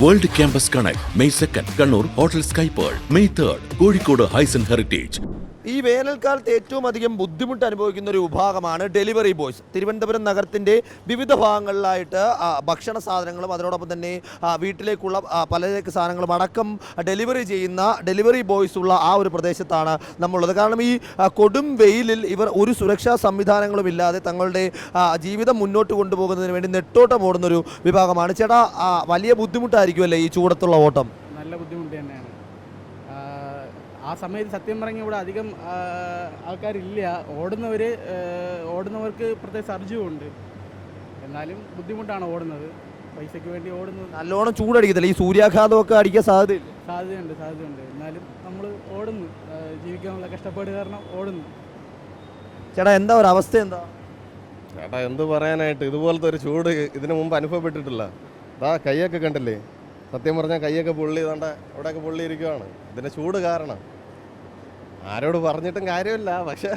World Campus Connect, May 2nd, Kannur, Hotel Sky Pearl, May 3rd, Kozhikode Highs and Heritage. ഈ വേനൽക്കാലത്ത് ഏറ്റവും അധികം ബുദ്ധിമുട്ട് അനുഭവിക്കുന്ന ഒരു വിഭാഗമാണ് ഡെലിവറി ബോയ്സ്. തിരുവനന്തപുരം നഗരത്തിൻ്റെ വിവിധ ഭാഗങ്ങളിലായിട്ട് ഭക്ഷണ സാധനങ്ങളും അതിനോടൊപ്പം തന്നെ വീട്ടിലേക്കുള്ള പലചരക്ക് സാധനങ്ങളും അടക്കം ഡെലിവറി ചെയ്യുന്ന ഡെലിവറി ബോയ്സ് ഉള്ള ആ ഒരു പ്രദേശത്താണ് നമ്മളുള്ളത്. കാരണം ഈ കൊടും വെയിലിൽ ഇവർ ഒരു സുരക്ഷാ സംവിധാനങ്ങളും ഇല്ലാതെ തങ്ങളുടെ ജീവിതം മുന്നോട്ട് കൊണ്ടുപോകുന്നതിന് വേണ്ടി നെട്ടോട്ടം ഓടുന്നൊരു വിഭാഗമാണ്. ചേട്ടാ, വലിയ ബുദ്ധിമുട്ടായിരിക്കുമല്ലേ ഈ ചൂടത്തുള്ള ഓട്ടം? നല്ല ബുദ്ധിമുട്ട് തന്നെയാണ്. ആ സമയത്ത് സത്യം പറഞ്ഞാൽ ഇവിടെ അധികം ആൾക്കാരില്ല. ഓടുന്നവർക്ക് പ്രത്യേക സർജുമുണ്ട്. എന്നാലും ബുദ്ധിമുട്ടാണ് ഓടുന്നത്, പൈസയ്ക്ക് വേണ്ടി ഓടുന്നത്. നല്ലോണം ചൂടടിക്കത്തില്ല, ഈ സൂര്യാഘാതമൊക്കെ അടിക്കാൻ സാധ്യതയുണ്ട്. എന്നാലും നമ്മൾ ഓടുന്നു, ജീവിക്കാനുള്ള കഷ്ടപ്പാട് കാരണം ഓടുന്നു. ചേട്ടാ, എന്താ ഒരു അവസ്ഥ? ചേട്ടാ, എന്ത് പറയാനായിട്ട്, ഇതുപോലത്തെ ഒരു ചൂട് ഇതിനു മുമ്പ് അനുഭവപ്പെട്ടിട്ടില്ല. കൈയൊക്കെ കണ്ടില്ലേ? സത്യം പറഞ്ഞാൽ കൈയൊക്കെ പൊള്ളി, അവിടെയൊക്കെ പൊള്ളിയിരിക്കുവാണ് ഇതിൻ്റെ ചൂട് കാരണം. ആരോട് പറഞ്ഞിട്ടും കാര്യമില്ല, പക്ഷേ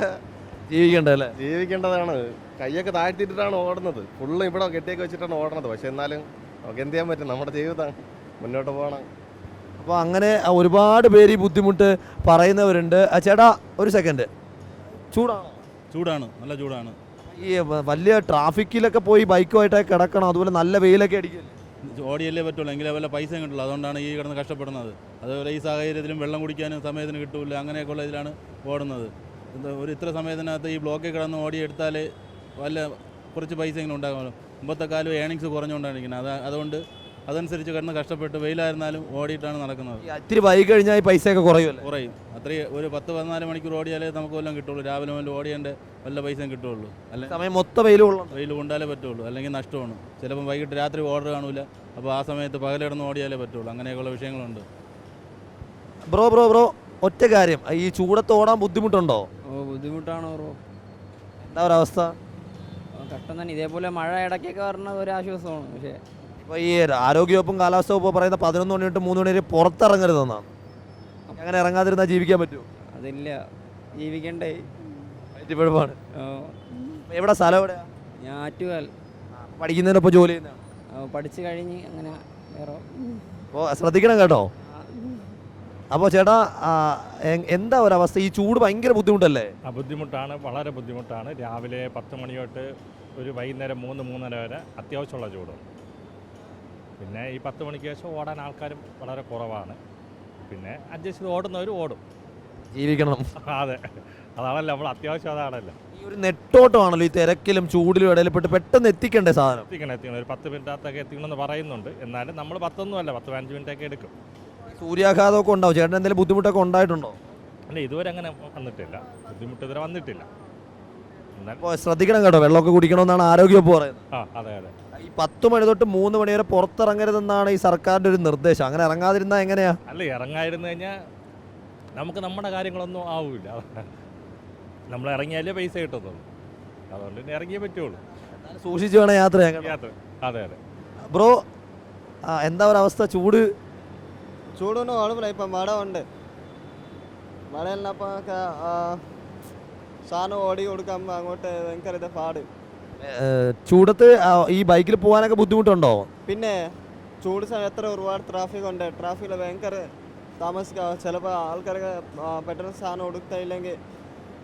ജീവിക്കേണ്ടതാണ്. കൈയൊക്കെ താഴ്ത്തിയിട്ടാണ് ഓടുന്നത്, ഫുള്ള് ഇവിടെ കെട്ടിയൊക്കെ വെച്ചിട്ടാണ് ഓടുന്നത്. പക്ഷെ എന്നാലും നമുക്ക് എന്ത് ചെയ്യാൻ പറ്റും, നമ്മുടെ ജീവിതമാണ്, മുന്നോട്ട് പോകണം. അപ്പോൾ അങ്ങനെ ഒരുപാട് പേര് ഈ ബുദ്ധിമുട്ട് പറയുന്നവരുണ്ട്. ചേട്ടാ, ഒരു സെക്കൻഡ്, ചൂടാണ്, നല്ല ചൂടാണ്. ഈ വലിയ ട്രാഫിക്കിലൊക്കെ പോയി ബൈക്കുമായിട്ടൊക്കെ കിടക്കണം, അതുപോലെ നല്ല വെയിലൊക്കെ അടിക്കില്ല. ഓടിയല്ലേ പറ്റുള്ളൂ, എങ്കിലേ വല്ല പൈസയും കിട്ടുള്ളൂ. അതുകൊണ്ടാണ് ഈ കിടന്ന് കഷ്ടപ്പെടുന്നത്. അതുപോലെ ഈ സാഹചര്യത്തിലും വെള്ളം കുടിക്കാനും സമയത്തിന് കിട്ടില്ല, അങ്ങനെയൊക്കെയുള്ള ഇതിലാണ് ഓടുന്നത്. ഇത്ര സമയത്തിനകത്ത് ഈ ബ്ലോക്കിൽ കിടന്ന് ഓടിയെടുത്താൽ കുറച്ച് പൈസ ഇങ്ങനെ ഉണ്ടാകുമല്ലോ. മുമ്പത്തെ കാലം ഏണിങ്സ് കുറഞ്ഞുകൊണ്ടായിരിക്കുന്നത്. അതുകൊണ്ട് അതനുസരിച്ച് കിടന്ന് കഷ്ടപ്പെട്ട് വെയിലായിരുന്നാലും ഓടിയിട്ടാണ് നടക്കുന്നത്. ഇത്തിരി വൈകി കഴിഞ്ഞാൽ ഈ പൈസയൊക്കെ കുറയും. അത്രയും ഒരു 10-14 മണിക്കൂർ ഓടിയാലേ നമുക്ക് വല്ലതും കിട്ടുള്ളൂ. രാവിലെ മുതൽ ഓടിയേണ്ട വല്ല പൈസയും കിട്ടുള്ളൂ. അല്ലെങ്കിൽ സമയം മൊത്തം വെയിൽ കൊണ്ടാലേ പറ്റുള്ളൂ, അല്ലെങ്കിൽ നഷ്ടമാണ്. ചിലപ്പം വൈകിട്ട് രാത്രി ഓർഡർ കാണൂല, അപ്പോൾ ആ സമയത്ത് പകലിടന്ന് ഓടിയാലേ പറ്റുള്ളൂ. അങ്ങനെയൊക്കെയുള്ള വിഷയങ്ങളുണ്ട്. ബ്രോ ഒറ്റ കാര്യം, ഈ ചൂടത്ത് ഓടാൻ ബുദ്ധിമുട്ടുണ്ടോ? ബുദ്ധിമുട്ടാണ് ബ്രോ. എന്താ ഒരവസ്ഥ? കഷ്ടം തന്നെ. ഇതേപോലെ മഴ ഇടയ്ക്കൊക്കെ പറഞ്ഞത് ഒരു ആശ്വാസമാണ്. പക്ഷേ ഇപ്പോൾ ഈ ആരോഗ്യവകുപ്പും കാലാവസ്ഥ വകുപ്പ് പറയുന്ന 11 മണി തൊട്ട് 3 മണി വരെ പുറത്തിറങ്ങരുതെന്നാണ്. അങ്ങനെ ഇറങ്ങാതിരുന്നാൽ ജീവിക്കാൻ പറ്റുമോ? അതില്ല, ജീവിക്കണ്ടേ. കുഴപ്പമാണ്. എവിടെ സ്ഥലം? എവിടെയാ? ഞാൻ ആറ്റുകാൽ. പഠിക്കുന്നതിനൊപ്പം ജോലി ചെയ്യുന്ന? പഠിച്ചു കഴിഞ്ഞ് അങ്ങനെ വേറെ. അപ്പോൾ ശ്രദ്ധിക്കണം കേട്ടോ. അപ്പോൾ ചേട്ടാ, എന്താ ഒരവസ്ഥ? ഈ ചൂട് ഭയങ്കര ബുദ്ധിമുട്ടല്ലേ? ബുദ്ധിമുട്ടാണ്, വളരെ ബുദ്ധിമുട്ടാണ്. രാവിലെ 10 മണി തൊട്ട് ഒരു വൈകുന്നേരം 3-3:30 വരെ അത്യാവശ്യമുള്ള ചൂട്. പിന്നെ ഈ 10 മണിക്ക് ശേഷം ഓടാൻ ആൾക്കാരും വളരെ കുറവാണ്. പിന്നെ അഡ്ജസ്റ്റ് ചെയ്ത് ഓടുന്നവർ ഓടും, ജീവിക്കണം. അതെ, അതാണല്ലോ നമ്മൾ അത്യാവശ്യം, അതാണല്ലോ. ഈ ഒരു നെട്ടോട്ടമാണല്ലോ ഈ തിരക്കിലും ചൂടിലും ഇടയിൽപ്പെട്ട് പെട്ടെന്ന് എത്തിക്കണ്ടേ സാധനം? എത്തിക്കണം. ഒരു 10 മിനിറ്റകത്തൊക്കെ എത്തിക്കണമെന്ന് പറയുന്നുണ്ട്. എന്നാലും നമ്മൾ 10 അല്ല, 10-15 മിനിറ്റൊക്കെ എടുക്കും. സൂര്യാഘാതമൊക്കെ ഉണ്ടാവും. ചേട്ടൻ എന്തെങ്കിലും ബുദ്ധിമുട്ടൊക്കെ ഉണ്ടായിട്ടുണ്ടോ? അല്ല, ഇതുവരെ അങ്ങനെ വന്നിട്ടില്ല, ബുദ്ധിമുട്ട് ഇതുവരെ വന്നിട്ടില്ല. അപ്പോൾ ശ്രദ്ധിക്കണം കേട്ടോ, വെള്ളമൊക്കെ കുടിക്കണമെന്നാണ് ആരോഗ്യവകുപ്പ് പറയുന്നത്. അതെ. ഈ 10 മണി തൊട്ട് 3 മണി വരെ പുറത്തിറങ്ങരുതെന്നാണ് ഈ സർക്കാരിൻ്റെ ഒരു നിർദ്ദേശം. അങ്ങനെ ഇറങ്ങാതിരുന്നാൽ എങ്ങനെയാ? അല്ല, ഇറങ്ങാതിരുന്നു കഴിഞ്ഞാൽ നമുക്ക് നമ്മുടെ കാര്യങ്ങളൊന്നും ആവില്ല. നമ്മൾ ഇറങ്ങിയാലേ പൈസ കിട്ടുന്നത്, അതുകൊണ്ട് തന്നെ ഇറങ്ങിയേ പറ്റുള്ളൂ. സൂക്ഷിച്ച് വേണം യാത്ര ചെയ്യാൻ. അതെ. ബ്രോ, എന്താ ഒരവസ്ഥ? ചൂടൊന്നും കുഴപ്പമില്ല. ഇപ്പം മഴ ഉണ്ട്, മഴയില്ലപ്പോൾ സാധനം ഓടി കൊടുക്കാൻ അങ്ങോട്ട് ഭയങ്കര പാട്. ചൂടത്ത് ഈ ബൈക്കിൽ പോകാനൊക്കെ ബുദ്ധിമുട്ടുണ്ടോ? പിന്നെ ചൂട് സമയത്ത് ഒരുപാട് ട്രാഫിക് ഉണ്ട്. ട്രാഫിക്കിൽ ഭയങ്കര താമസിക്കുക. ചിലപ്പോൾ ആൾക്കാർക്ക് പെട്ടെന്ന് സാധനം കൊടുത്തില്ലെങ്കിൽ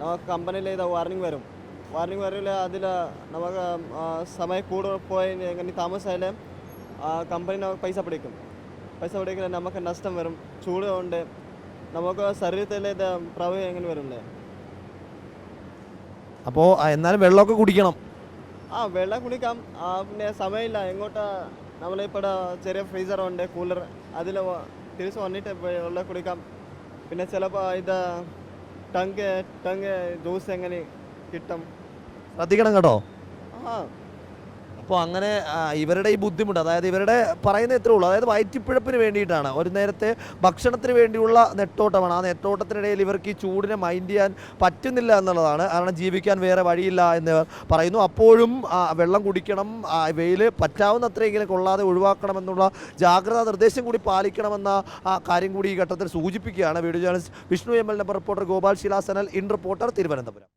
നമുക്ക് കമ്പനിയിൽ ഇത് വാർണിംഗ് വരില്ല. അതിൽ നമുക്ക് സമയം കൂടുതൽ പോയി എങ്ങനെ താമസിച്ചാലും കമ്പനി പൈസ പിടിക്കില്ല, നമുക്ക് നഷ്ടം വരും. ചൂട് കൊണ്ട് നമുക്ക് ശരീരത്തിൽ ഇത് പ്രവഹം എങ്ങനെ വരില്ലേ. അപ്പോൾ എന്നാലും വെള്ളമൊക്കെ കുടിക്കണം. വെള്ളം കുടിക്കാം. പിന്നെ സമയമില്ല എങ്ങോട്ടാ. നമ്മളിപ്പോൾ ചെറിയ ഫ്രീസറുണ്ട്, കൂളർ, അതിൽ തിരിച്ച് വന്നിട്ട് വെള്ളം കുടിക്കാം. പിന്നെ ചിലപ്പോൾ ഇത് ടങ്ക് ജ്യൂസ് എങ്ങനെ കിട്ടും, ശ്രദ്ധിക്കണം കേട്ടോ. അപ്പോൾ അങ്ങനെ ഇവരുടെ ഈ ബുദ്ധിമുട്ട്, അതായത് ഇവരുടെ പറയുന്ന എത്രയേ ഉള്ളൂ, അതായത് വയറ്റിപ്പിഴപ്പിന് വേണ്ടിയിട്ടാണ്, ഒരു നേരത്തെ ഭക്ഷണത്തിന് വേണ്ടിയുള്ള നെട്ടോട്ടമാണ്. ആ നെട്ടോട്ടത്തിനിടയിൽ ഇവർക്ക് ഈ ചൂടിനെ മൈൻഡ് ചെയ്യാൻ പറ്റുന്നില്ല എന്നുള്ളതാണ്. കാരണം ജീവിക്കാൻ വേറെ വഴിയില്ല എന്ന് പറയുന്നു. അപ്പോഴും വെള്ളം കുടിക്കണം, വെയിൽ പറ്റാവുന്നത്രയെങ്കിലും കൊള്ളാതെ ഒഴിവാക്കണമെന്നുള്ള ജാഗ്രതാ നിർദ്ദേശം കൂടി പാലിക്കണമെന്ന കാര്യം കൂടി ഈ ഘട്ടത്തിൽ സൂചിപ്പിക്കുകയാണ്. Video journalist Vishnu ML, reporter Gopal ശിലാസനൽ, ഇൻ റിപ്പോർട്ടർ, തിരുവനന്തപുരം.